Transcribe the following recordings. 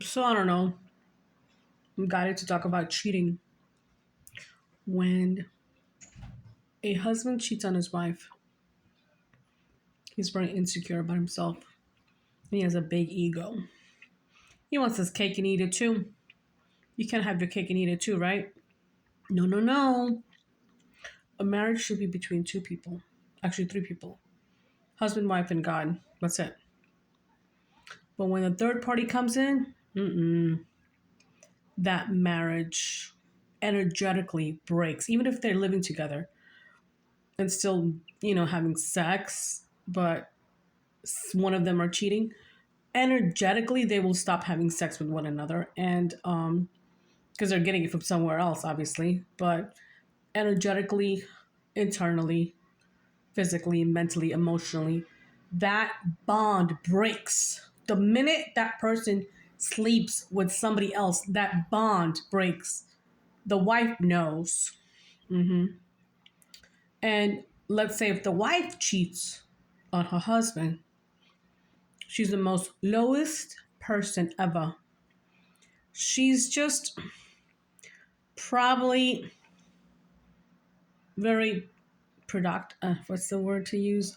So I don't know. I'm guided to talk about cheating. When a husband cheats on his wife, he's very insecure about himself. He has a big ego. He wants his cake and eat it too. You can't have your cake and eat it too, right? No, no, no. A marriage should be between two people. Actually, three people: husband, wife, and God. That's it. But when a third party comes in, that marriage energetically breaks. Even if they're living together and still, having sex, but one of them are cheating, energetically they will stop having sex with one another, and because they're getting it from somewhere else, obviously. But energetically, internally, physically, mentally, emotionally, that bond breaks. The minute that person sleeps with somebody else, that bond breaks. The wife knows. And let's say if the wife cheats on her husband, she's the most lowest person ever. She's just probably very what's the word to use?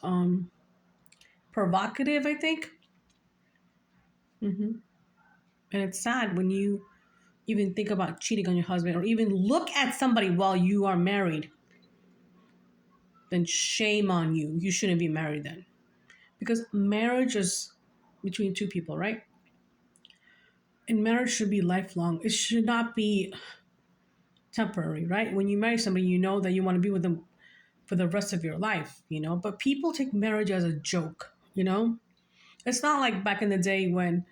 Provocative, I think. And it's sad when you even think about cheating on your husband or even look at somebody while you are married. Then shame on you. You shouldn't be married then. Because marriage is between two people, right? And marriage should be lifelong. It should not be temporary, right? When you marry somebody, you know that you want to be with them for the rest of your life. But people take marriage as a joke. It's not like back in the day when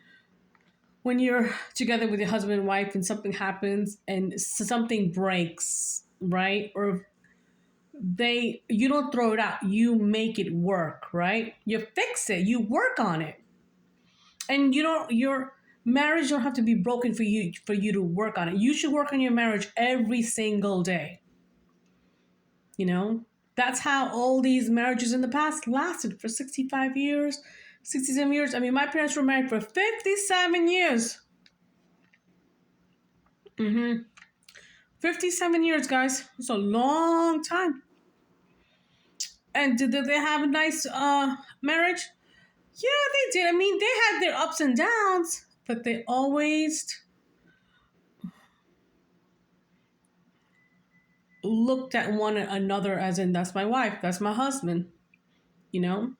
you're together with your husband and wife and something happens and something breaks, right? Or you don't throw it out, you make it work, right? You fix it, you work on it. And your marriage don't have to be broken for you to work on it. You should work on your marriage every single day. You know, that's how all these marriages in the past lasted for 65 years, 67 years. I mean, my parents were married for 57 years. 57 years, guys. It's a long time. And did they have a nice marriage? Yeah, they did. I mean, they had their ups and downs, but they always looked at one another as in, that's my wife, that's my husband. You know,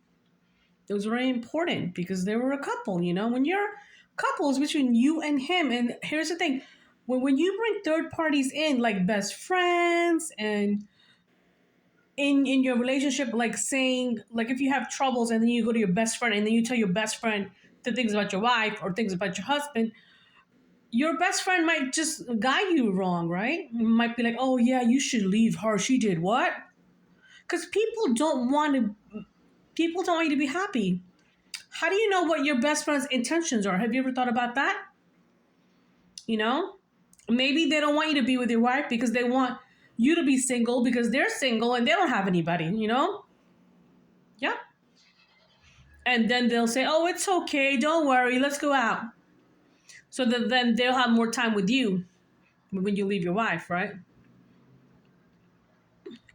it was very important because they were a couple. When you're couples between you and him, and here's the thing: when you bring third parties in, like best friends, and in your relationship, like saying, like if you have troubles and then you go to your best friend and then you tell your best friend the things about your wife or things about your husband, your best friend might just guide you wrong, right? Might be like, oh yeah, you should leave her, she did what? Because people don't want you to be happy. How do you know what your best friend's intentions are? Have you ever thought about that? you know Maybe they don't want you to be with your wife because they want you to be single because they're single and they don't have anybody. Yep. And then they'll say, oh, it's okay, don't worry, let's go out, so that then they'll have more time with you when you leave your wife, right?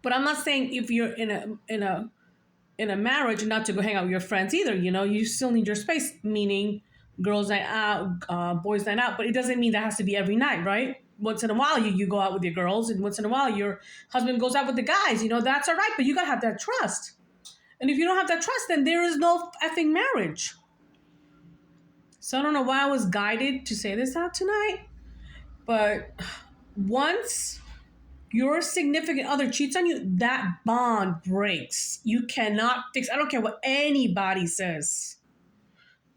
But I'm not saying if you're in a marriage not to go hang out with your friends either. You still need your space, meaning girls night out, boys night out. But it doesn't mean that has to be every night, right? Once in a while you go out with your girls, and once in a while your husband goes out with the guys. That's all right, but you gotta have that trust. And if you don't have that trust, then there is no effing marriage. So I don't know why I was guided to say this out tonight, but once your significant other cheats on you, that bond breaks. You cannot fix. I don't care what anybody says.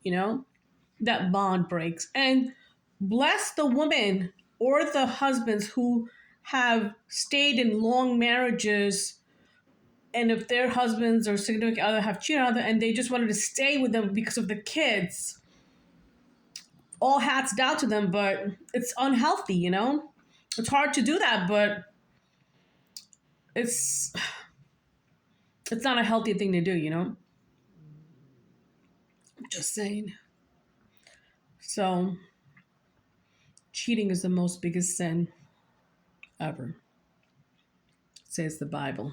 You know, that bond breaks. And bless the woman or the husbands who have stayed in long marriages, and if their husbands or significant other have cheated on them and they just wanted to stay with them because of the kids, all hats down to them. But it's unhealthy. It's hard to do that, but it's it's not a healthy thing to do. Just saying. So Cheating is the most biggest sin ever, says the Bible.